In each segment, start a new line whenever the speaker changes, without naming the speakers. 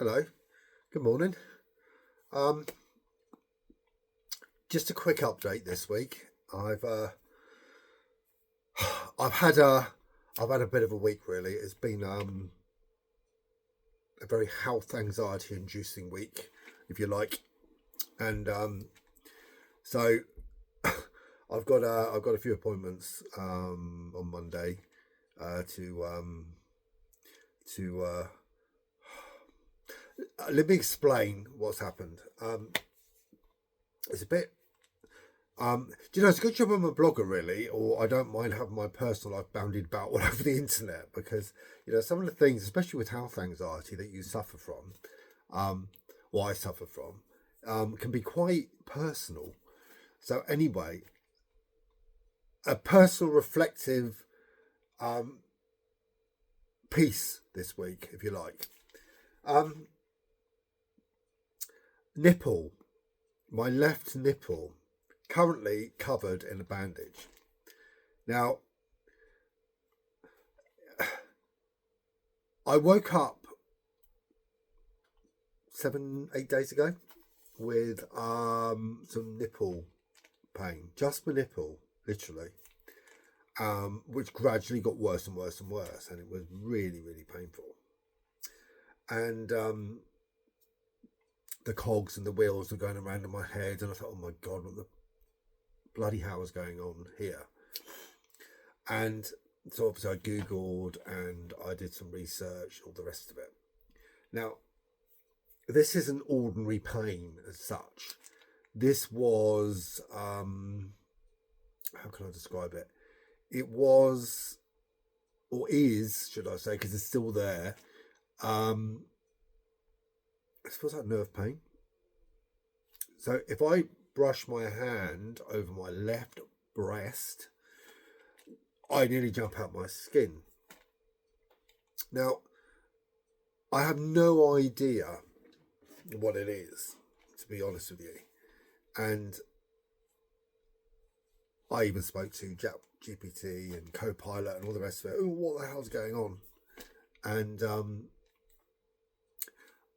Hello, good morning. Um, just a quick update this week. I've had a bit of a week really. It's been a very health anxiety inducing week, if you like, and so I've got a few appointments on Monday to let me explain what's happened. It's a bit it's a good job I'm a blogger, really, or I don't mind having my personal life bounded about all over the internet because, some of the things, especially with health anxiety that you suffer from, or I suffer from, can be quite personal. So, anyway, a personal reflective piece this week, if you like. Nipple, my left nipple, currently covered in a bandage. Now, I woke up 7, 8 days ago with some nipple pain, just my nipple, literally, which gradually got worse and worse and worse, and it was really, really painful. And the cogs and the wheels were going around in my head, and I thought, oh my God, what the bloody hell is going on here? And so obviously I Googled and I did some research, all the rest of it. Now, this isn't ordinary pain as such. This was, how can I describe it? It was, or is, should I say, because it's still there, I suppose like nerve pain. So if I brush my hand over my left breast, I nearly jump out my skin. Now, I have no idea what it is, to be honest with you. And I even spoke to ChatGPT and Copilot and all the rest of it. Oh, what the hell's going on? And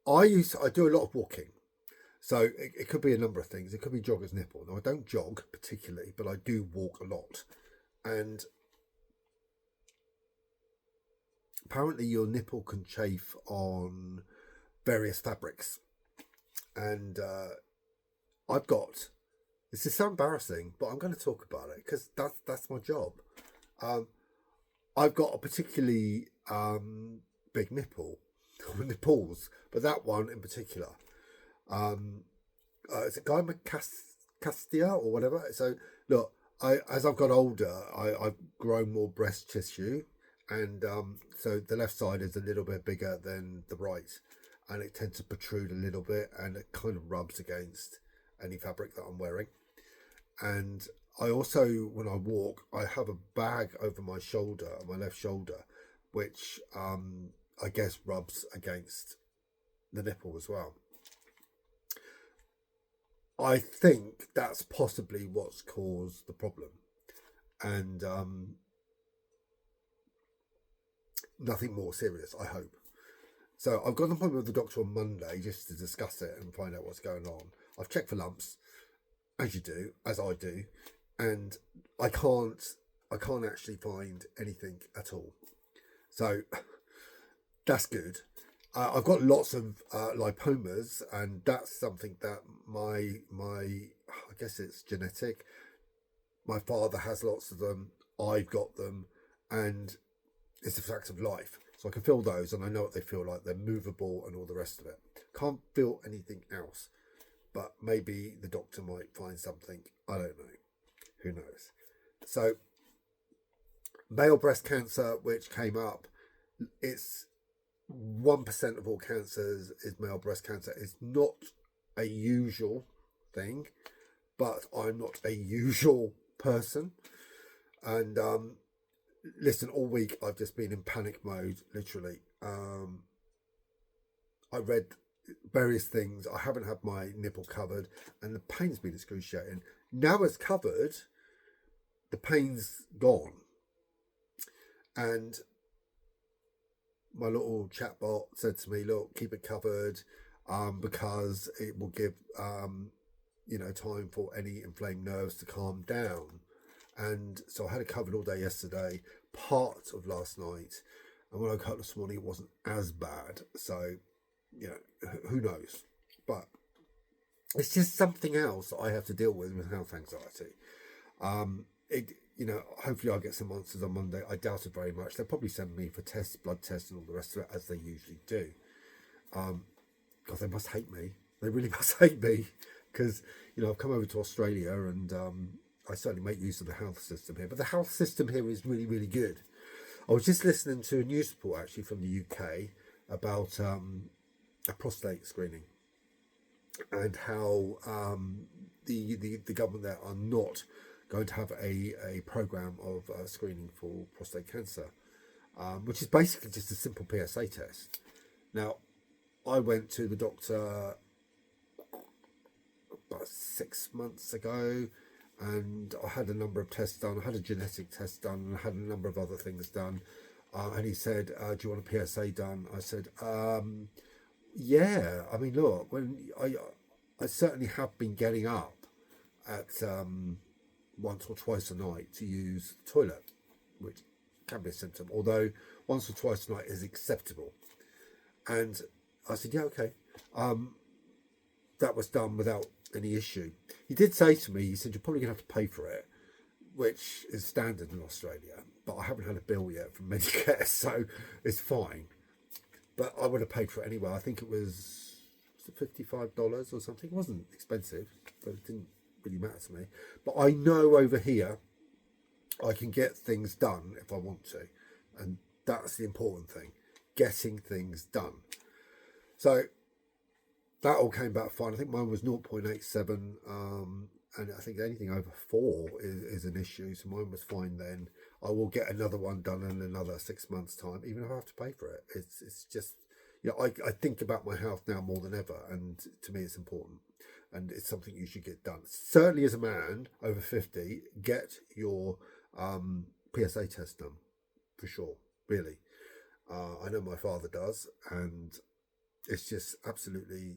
I do a lot of walking. So it could be a number of things. It could be jogger's nipple. Now, I don't jog particularly, but I do walk a lot. And apparently your nipple can chafe on various fabrics. And this is so embarrassing, but I'm going to talk about it because that's my job. I've got a particularly big nipple, nipples, but that one in particular. It's a guy Castia or whatever. So look, as I've got older, I've grown more breast tissue, and so the left side is a little bit bigger than the right, and it tends to protrude a little bit, and it kind of rubs against any fabric that I'm wearing. And I also, when I walk, I have a bag over my shoulder, my left shoulder, which I guess rubs against the nipple as well. I think that's possibly what's caused the problem. And nothing more serious, I hope. So I've got an appointment with the doctor on Monday just to discuss it and find out what's going on. I've checked for lumps, as you do, as I do, and I can't actually find anything at all. So that's good. I've got lots of lipomas, and that's something that my I guess it's genetic. My father has lots of them. I've got them, and it's a fact of life. So I can feel those, and I know what they feel like. They're movable and all the rest of it. Can't feel anything else, but maybe the doctor might find something. I don't know. Who knows? So male breast cancer, which came up, it's 1% of all cancers is male breast cancer. It's not a usual thing, but I'm not a usual person. And listen, all week I've just been in panic mode, literally. I read various things. I haven't had my nipple covered, and the pain's been excruciating. Now it's covered, the pain's gone. And my little chatbot said to me, look, keep it covered, because it will give time for any inflamed nerves to calm down. And so I had it covered all day yesterday, part of last night, and when I woke up this morning, it wasn't as bad. So, who knows? But it's just something else that I have to deal with health anxiety. Hopefully I'll get some answers on Monday. I doubt it very much. They'll probably send me for tests, blood tests, and all the rest of it, as they usually do. God, they must hate me. They really must hate me, because I've come over to Australia, and I certainly make use of the health system here. But the health system here is really, really good. I was just listening to a news report actually from the UK about a prostate screening, and how the government there are not going to have a program of screening for prostate cancer, which is basically just a simple PSA test. Now, I went to the doctor about 6 months ago, and I had a number of tests done. I had a genetic test done, and I had a number of other things done. And he said, do you want a PSA done? I said, yeah. I mean, look, when I certainly have been getting up at once or twice a night to use the toilet, which can be a symptom, although once or twice a night is acceptable. And I said, yeah, okay. That was done without any issue. He did say to me, he said, you're probably going to have to pay for it, which is standard in Australia, but I haven't had a bill yet from Medicare, so it's fine. But I would have paid for it anyway. I think it was $55 or something. It wasn't expensive, but it didn't really matter to me. But I know over here I can get things done if I want to, and that's the important thing, getting things done. So that all came back fine. I think mine was 0.87, and I think anything over 4 is an issue, so mine was fine then. I will get another one done in another 6 months' time, even if I have to pay for it. It's just, I think about my health now more than ever, and to me it's important, and it's something you should get done. Certainly as a man over 50, get your PSA test done, for sure, really. I know my father does, and it's just absolutely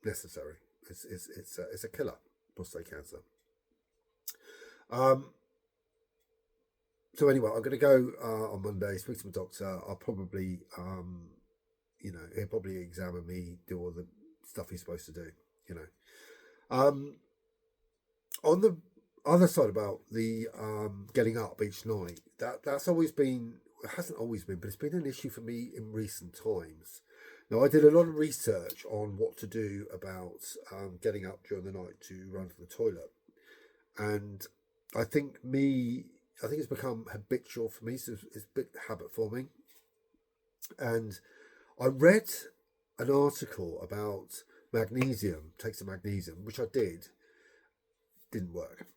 necessary. It's a killer, prostate cancer. So anyway, I'm going to go on Monday, speak to my doctor. I'll probably, he'll probably examine me, do all the stuff he's supposed to do, On the other side about the getting up each night, that's always been, it hasn't always been, but it's been an issue for me in recent times. Now, I did a lot of research on what to do about getting up during the night to run to the toilet. And I think it's become habitual for me, so it's a bit habit forming. And I read an article about magnesium, take some magnesium, which I didn't work.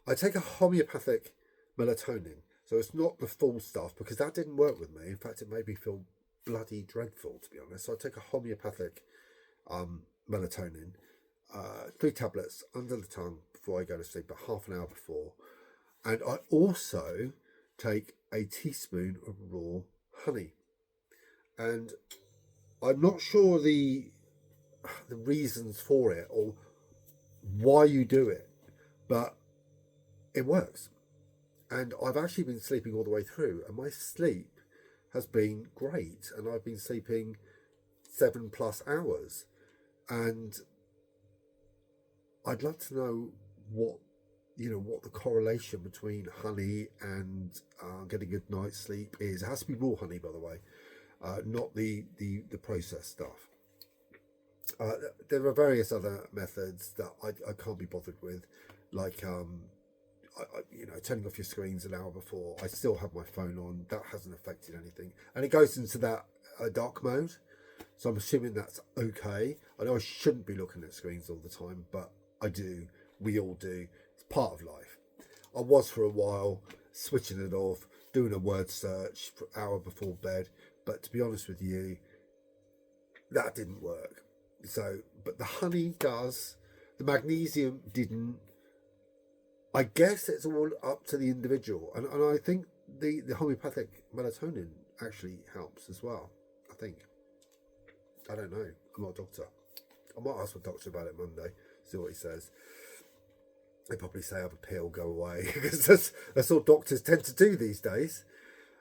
I take a homeopathic melatonin, so it's not the full stuff, because that didn't work with me. In fact, it made me feel bloody dreadful, to be honest. So I take a homeopathic melatonin, 3 tablets under the tongue before I go to sleep, about half an hour before. And I also take a teaspoon of raw honey. And I'm not sure the reasons for it or why you do it, but it works. And I've actually been sleeping all the way through, and my sleep has been great, and I've been sleeping 7+ hours. And I'd love to know what the correlation between honey and getting a good night's sleep is. It has to be raw honey, by the way, not the processed stuff. There are various other methods that I can't be bothered with, like turning off your screens an hour before. I still have my phone on. That hasn't affected anything, and it goes into that dark mode. So I'm assuming that's okay. I know I shouldn't be looking at screens all the time, but I do. We all do. It's part of life. I was for a while switching it off, doing a word search for an hour before bed, but to be honest with you, that didn't work. So, but the honey does. The magnesium didn't. I guess it's all up to the individual, and I think the homeopathic melatonin actually helps as well, I think. I don't know. I'm not a doctor. I might ask my doctor about it Monday, see what he says. They probably say have a pill, go away, because that's all doctors tend to do these days.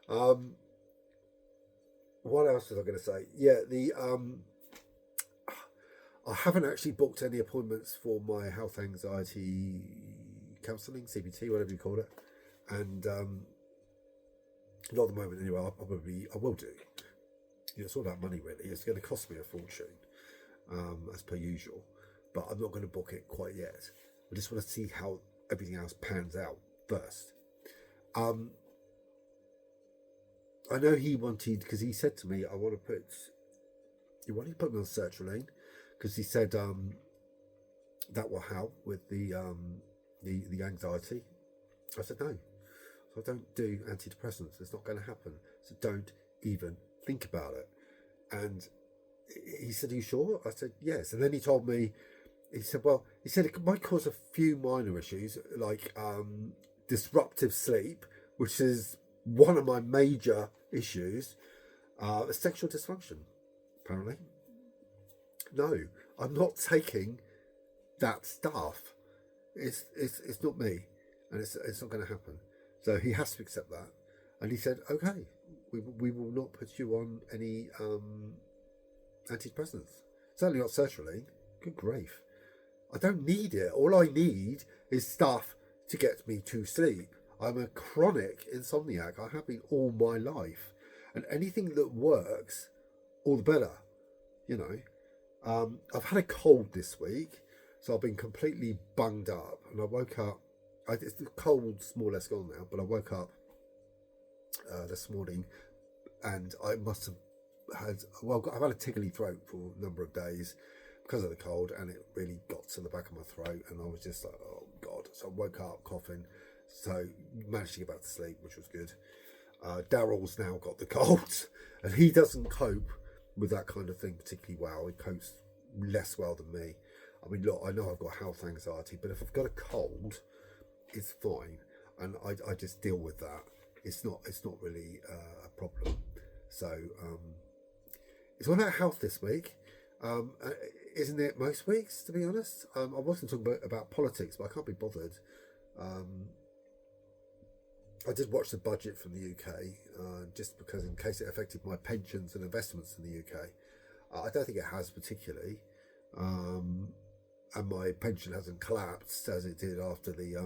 What else was I going to say? Yeah, I haven't actually booked any appointments for my health anxiety counselling, CBT, whatever you call it, and not at the moment anyway. I will do. It's all about money really. It's going to cost me a fortune, as per usual, but I'm not going to book it quite yet. I just want to see how everything else pans out first. I know he wanted, because he said to me, he wanted to put me on sertraline, because he said that will help with the anxiety. I said no. So I don't do antidepressants. It's not going to happen. So don't even think about it. And he said, are you sure? I said, yes. And then he told me, he said it might cause a few minor issues, like disruptive sleep, which is one of my major issues, sexual dysfunction, apparently. No, I'm not taking that stuff. It's not me, and it's not going to happen. So he has to accept that. And he said, okay, we will not put you on any antidepressants. Certainly not sertraline. Good grief. I don't need it. All I need is stuff to get me to sleep. I'm a chronic insomniac. I have been all my life. And anything that works, all the better. You know. I've had a cold this week, so I've been completely bunged up. And I woke up, the cold's more or less gone now, but I woke up this morning and I must have I've had a tickly throat for a number of days because of the cold, and it really got to the back of my throat, and I was just like, oh God. So I woke up coughing, so managed to get back to sleep, which was good. Daryl's now got the cold, and he doesn't cope with that kind of thing particularly well. He copes less well than me. I mean, look, I know I've got health anxiety, but if I've got a cold, it's fine, and I just deal with that. It's not really a problem. So it's all about health this week, isn't it? Most weeks, to be honest. I wasn't talking about politics, but I can't be bothered. I did watch the budget from the UK, just because in case it affected my pensions and investments in the UK. I don't think it has particularly, and my pension hasn't collapsed as it did after the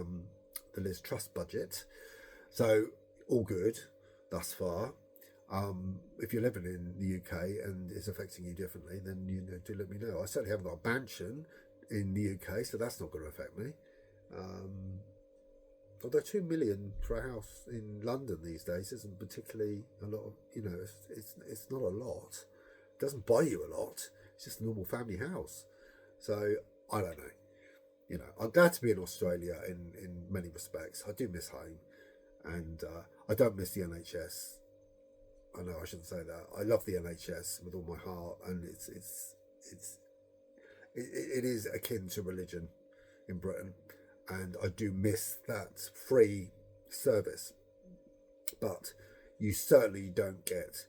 Liz Truss budget. So all good thus far. If you're living in the UK and it's affecting you differently, then do let me know. I certainly haven't got a mansion in the UK, so that's not going to affect me. Although 2 million for a house in London these days isn't particularly a lot of, it's not a lot. It doesn't buy you a lot. It's just a normal family house. So I don't know. I'm glad to be in Australia in many respects. I do miss home, and I don't miss the NHS. I know I shouldn't say that. I love the NHS with all my heart, and it is akin to religion in Britain, and I do miss that free service. But you certainly don't get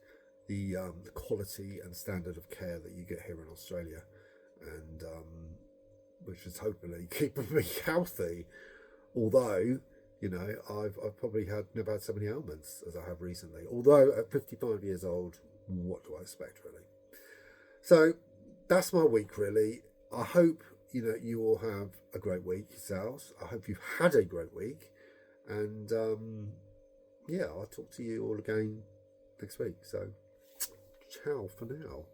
the quality and standard of care that you get here in Australia, and which is hopefully keeping me healthy. Although, I've probably never had so many ailments as I have recently. Although at 55 years old, what do I expect really? So that's my week really. I hope you all have a great week yourselves. I hope you've had a great week, and I'll talk to you all again next week. So ciao for now.